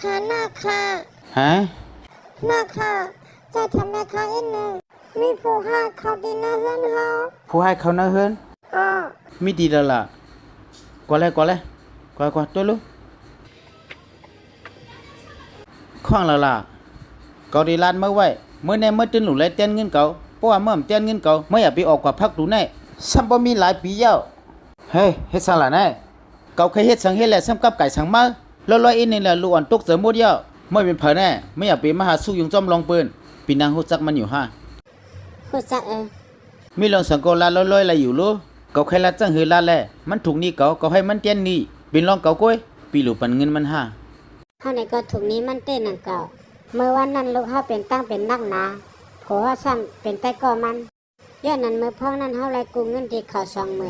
ค่ะฮะนาค่ะจะทำแม่ค้าอีกหนึ่งมีผู้ให้เขาดีนะเพื่อนเขาผู้ให้เขานะเฮือนอ้อมีดีแล้วล่ะก่อนเลยก่อนตัวลูกข้องแล้วล่ะก็ดีลานเมื่อไว้เมื่อแน่เมื่อตื่นหลุเลยเต้นเงินเก่าเพราะว่าเมื่อเต้นเงินเก่าไม่อยากไปออกกว่าพักดูแน่ซ้ำบ่มีหลายปีแล้วเฮ้ยเฮ็ดซังล่ะแน่เก่าเคยเฮ็ดสังเฮ็ดแหละซ้ำกับไก่สังมาแล้วๆอีนี่แหละลูกอ่อนตกเสมหมดแล้วไม่เป็นเผอแน่ไม่อยากไปมาหาสู้ยุงจอมลองปืนปีนางฮู้จักมันอยู่ฮะผู้จักมีลองสังกลาลอยๆอะไรอยู่ลูเกาใครละจังหือลาแลมันถูกนี่เกาให้มันเตี้ยนนี่เป็นลองเกาก้อยปีหลูปันเงินมันห้าเขาในก็ถูกนี้มันเต้นนังเก่าเมื่อวันนั้นลูกเขาเป็นตั้งเป็นนักหนาผัวซ้ำเป็นใต้ก่อมันย้อนนั้นเมื่อพ่อนั้นเขาไล่กู้เงินที่เขา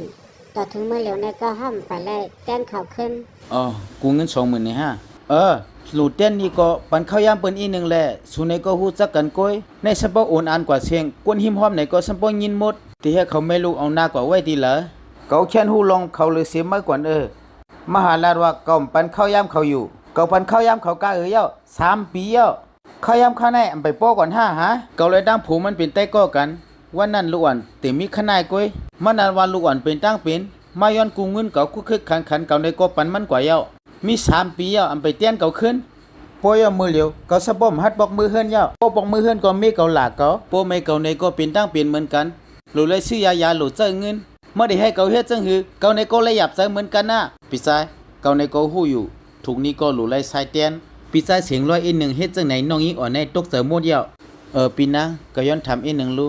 20,000ต่อถึงเมื่อเหลียวในก็ห้ามไปไล่แต้นเขาขึ้นอ๋อกูเงิน20,000นี่ฮะหลูเตี้ยนนี่ก็ปันเข้ายามเปิ้นอีนึงแหละสุในก็ฮู้จักกันก้อยในสะบ่โอนอ่านกว่าเสียงกวนหิมหอมไหนก็สะบ่ยินหมดที่ให้เขาไม่รู้เอาหน้ากว่าไว้ดีเหรอเกาแค่นฮู้ลองเขาเลยเสียมากกว่ามหาลาดว่าเกาปันเข้ายามเขาอยู่เกาปันเข้ายามเขากะเย้า3ปีเย้าเข้ายามข้าในอันไปโป้ก่อน5หาเกาเลยดังผูมันเป็นใต้ก่อกันวันนั้นลูกอ่อนติมีขนายก้อยมันนั้นวันลูกอ่อนเป็นตั้งเป็นมาย้อนกูเงินเกาคุกคึกขันเกาในก็ปันมันกว่าเย้ามี3ปีเย้าอันไปเตี้ยนเกาขึ้นโปยมือเหลียวเกาสะบ่มฮัดบอกมือเฮือนเย้าโปบอกมือเฮือนก็มีเกาหลากเกาโปไม่เกาในก็เป็นตั้งเป็นเหมือนกันหลูเลยซื้อยาหลูเจอเงินเมื่อได้ให้เกาเฮ็ดจังหือเกาในก็เลยหยับเจอเหมือนกันนะพี่ชายเกาในก็ฮู้อยู่ถูกนี้ก็หลูเลยใส่เตียนพี่ชายเสียงร้อยอีก1เฮ็ดจังไหนน้องยิงอ่อนในตกเจอหมดเย้าปีนะก็ย้อนทำอีก1ลู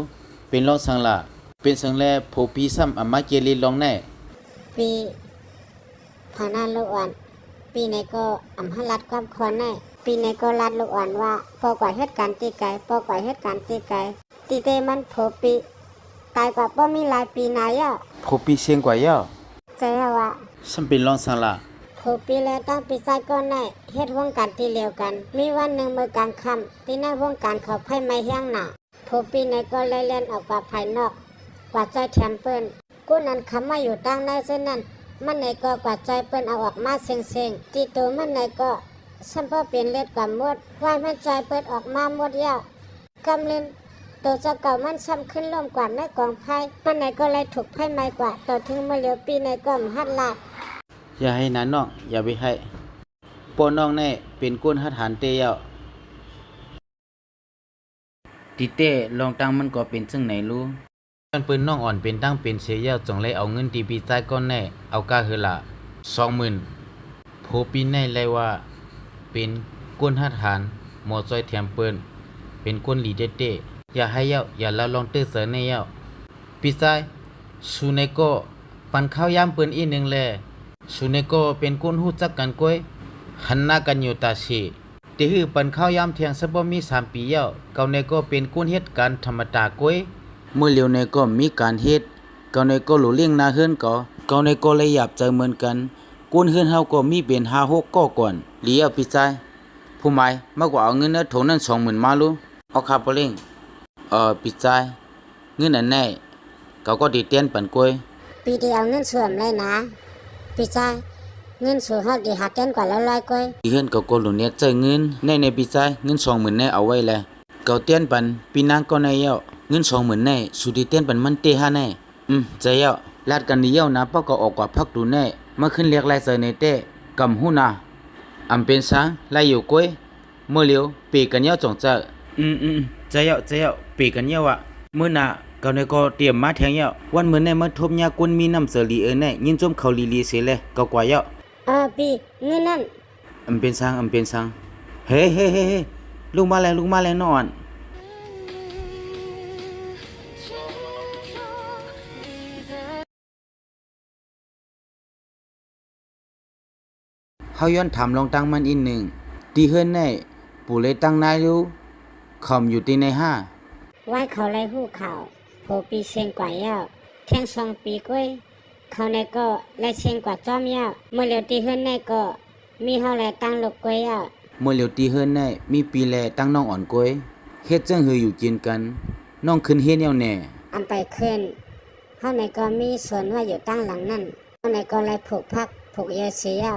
เป็นรองสังละเป็นสังแลโผปีซ้ำอามาเกลีลองแน่ปีพานาลูกอ่อนปีในก็อำหรัดความควรแน่ปีในก็รัดลูกอ่อนว่าพอกว่าเหตุการณ์ตีไก่พอกว่าเหตุการณ์ตีไก่ตีเตมันโผปีตายกว่าบ่มีหลายปีนายอ่ะโผปีเสียงกว่าเย้าใจว่าซ้ำเป็นรองสังละโผปีแล้วตั้งปีใส่ก็แน่เฮ็ดวงการที่เดียวกันมีวันหนึ่งเมื่อกลางค่ำที่ในวงการเขาไผไม้แห้งหน้าโผปีในก็เลยเล่นออกกว่าภายนอกกว่าใจแถมเปิ้นกูนั้นคำมาอยู่ตั้งในเส้นนั้นมันในก็กว่าใจเปิ้นเอาออกมาเซ็งๆที่ตัวมันในก็สัมพอเป็นเลือดกับมดว่ามันใจเปิ้นออกมาหมดยาวกำเล่นตัวเจ้าเก่ามันซ้ำขึ้นร่วมกว่าในกองไพ่มันในก็เลยถูกไพ่ไม้กว่าต่อถึงเมื่อเหลียวปีในก็มหัดลาดอย่าให้นั้นน้องอย่าไปให้ปอน้องแน่เป็นก้นหัดหันเตยาวติเต้ลองตั้งมันก็เป็นจังไหนรู้มันปืนน้องอ่อนเป็นตั้งเป็นเสียยาวจงเลยเอาเงินตีปีใต้ก้อนแน่เอากาเฮละ20,000โพปีแน่เลยว่าเป็นก้นหัดหันหมอจอยแถมปืนเป็นก้นหลีเต้อย่าให้ยาวอย่าละลองเตอเสือในยาวปีใต้สูในก็ปันข้าวยามปืนอีกนึงแลสุเนโกเป็นคนฮู้จักกันก้อยหันหน้ากันอยู่ตาชีที่ฮือปันข้าวยามเที่ยงซะบ่มี3ปีแล้วเกาเนโกเป็นคนเฮ็ดการธรรมดาก้อยเมื่อเลียวเนโกมีการเฮ็ดเกาเนโกหลูเลี้ยงนาเฮือนก็เกาเนโกเลยหยับใจเหมือนกันคนเฮือนเฮาก็มีเป็น5-6ก็ก่อนเหลียวพี่ชายผู้หมายมากกว่าเอาเงินโถนั้น20,000มาลูเอาครับบ่เล่งพี่ชายเงินอันไหนเขาก็ติเตียนปันก้อยปีเดียวเงินสวมเลยนะพี่ชายเงินสูงฮอดดีหัดเต้นกว่าแล้วร้อยก้อยเฮือนก็หลูเนี่ยใจเงินในพี่ชายเงิน20,000แน่เอาไว้แลเกาเตียนปันปีนางก็ในเย้าเงิน20,000แน่สุดีเตียนปันมันเตหาแน่ใจเย้าลาดกันนี่เย้านะป้อก็ออกกว่าพักดูแน่เมื่อขึ้นเรียกไล่เสในเต้กำหูนาอำเป็นสังไล่อยู่ก้อยเมื่อเลียวปีกันเย้าจงเจอใจเย้าปีกันเย้าอ่ะมื้อน่ะเกาในก็เตรียมมาแทงเย้าวันมื้อในมาทบยากวนมีน้ำเสลีแน่ยินจมเขาลีเสแลก็กว่าเย้าปีเงินนั่นอำเป็นสังเฮ้ลุกมาแล้วนอนเฮาย้อนถามลองตั้งมันอีกหนึ่งตีเฮือนแน่ปู่เลยตั้งนายอยู่คอมอยู่ตีใน5ไว้เขาเลยฮู้ข่าวโผปีเชียงกว่าแล้วแท่ง2ปีก้อยเขาในก็เลยเชียงกว่าจอมยาวเมื่อเหลียวตีเฮือนในก็มีเฮาแลตั้งลูกก้อยแล้วเมื่อเหลียวตีเฮือนแน่มีปีแลตั้งน้องอ่อนก้อยเฮ็ดจังหืออยู่กินกันน้องขึ้นเฮ็ดแนวแน่อันไปขึ้นเฮาในก็มีสวนว่าอยู่ตั้งหลังนั่นเฮาในก็เลยผูกพักผูกเยเสีย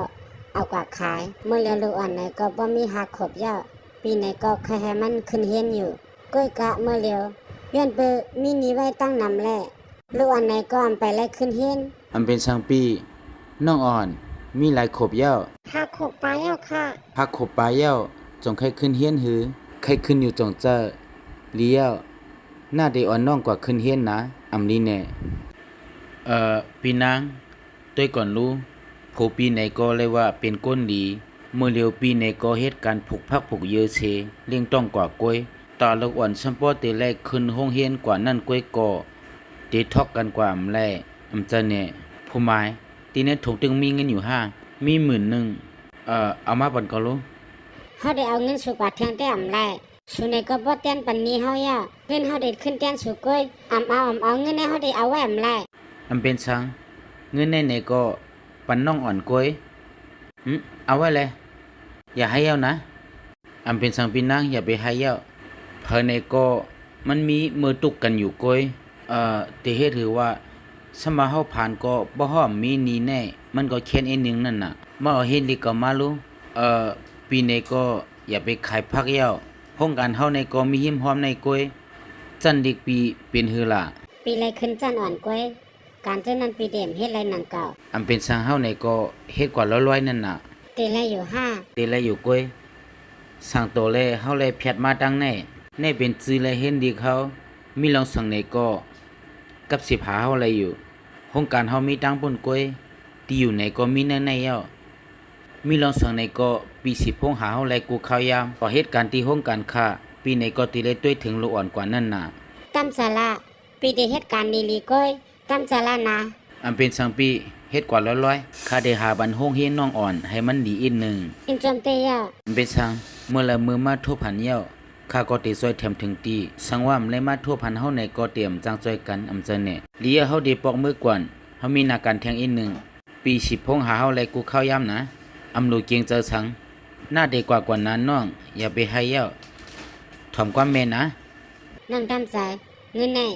เอากว่าขาย เมื่อเรียวลูกอ่อนไหนก็บ่มีหักขบเย้าปีไหนก็เคยให้มันขึ้นเฮียนอยู่ก้อยกะเมื่อเรียวย้อนเปอมีนี้ไว้ตั้งนำแลลูกอ่อนไหนก็อำไปไล่ขึ้นเฮียน อำเป็นสังปีน้องอ่อนมีหลายขบเหย้า หักขบปลาเย้าค่ะ พักขบปลาเหย้าจงใครขึ้นเฮียนหือใครขึ้นอยู่จงเจอเลี้ยวหน้าได้อ่อนน้องกว่าขึ้นเฮียนนะอำนี้แน่พี่นางต้วยก่อนรู้โผปีไหนก็เลยว่าเป็นก้นดีเมื่อเร็วปีไหนก็เฮ็ดการผูกพักผูกเยอเชเลี้ยงต้องกว่ากล้วยตาลูกอ่อนซัมปอเตแรกขึ้นห้องเฮียนกว่านั่นกล้วยก็เตทอกกันกว่าอำแลอำจะแน่ผู้หมายตีนี้ถูกตึงมีเงินอยู่ห้ามี10,000เอามาปันก็รู้ เฮาได้เอาเงินสู่กว่าเทียงแต่อำไลสู่ไหนก็บ่เตียนปันนี้เฮาย่าเงินเฮาได้ขึ้นเตียนสู่ก้อยอำเอาเงินให้เฮาได้เอาไว้อำไล อำเป็นสังเงินในก็ปันน้องอ่อนกล้วยเอาไว้เลยอย่าให้เย้านะอำเป็นสังพี่นางอย่าไปให้เย้าเพอในก็มันมีมือตุกกันอยู่กล้วยติเฮ็ดถือว่าสมาเฮาผ่านก็บ่ฮ้อมมีนี่แน่มันก็แค่นอีนึงนั่นน่ะมาเอาเฮ็ดลิก็มารู้ปีในก็อย่าไปขายผักเย้าห้องการเฮาในก็มีหิมหอมในกล้วยจันดิกปีเป็นหือล่ะ ปีไรขึ้นจันอ่อนก้อยการเจ้านั้นปีเด่มเฮ็ดไรหนังเก่า อำเป็นสังเฮาในก็เฮ็ดกว่าร้อยๆนั่นน่ะ ตีไรอยู่ห้า เตแลอยู่กวยสั่งโตแลเฮาแลแพทมาตั้งในเป็นจื้อแลเห็นดีเขามีลองสั่งในก็กับสิบหาเฮาแลอยู่โครงการเฮามีตั้งปนกวยที่อยู่ไหนก็มีในเย้ามีลองสั่งในก็ปี10พงหาเฮาแลกูข้าวยามพอเหตุการณ์ที่โครงการค้าปีไหนก็ติเลต้วยถึงโลอ่อนกว่านั่นน่ะ ตั้มสาระปีได้เฮ็ดการดีลีก้อยตั้มสาระนะ อำเป็นสังปีเฮ็ดกว่าร้อยๆข้าได้หาบันโฮงเฮียนน้องอ่อนให้มันดีอีกหนึ่ง อินจอมเตยา เป็นสังเมื่อละมือมาทั่วพันเย้าข้าก็ติซอยแถมถึงตีสังว่ามเลยมาทั่วพันเฮาในก็เตรียมจังซอยกันอำเจเน่เลียเฮาได้ปอกมือกวนเฮามีหน้าการแทงอีกหนึ่งปี10พงหาเฮาแลกูเข้าย่ำนะอำลูกเกียงเจอสังหน้าเด็กกว่านั้นน้องอย่าไปให้เย้าถ่อมความแม่นะ น้องตั้มใจเงินแน่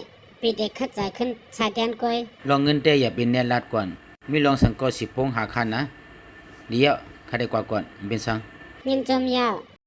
ปีเด็กเข้าใจขึ้นชายแดนก้อย ลองเงินแต่อย่าเป็นแน่ลัดก่อนมีลองสังก็10พงหาคันนะเลียข้าได้กว่าก่อนเป็นสัง เงินจอมยาว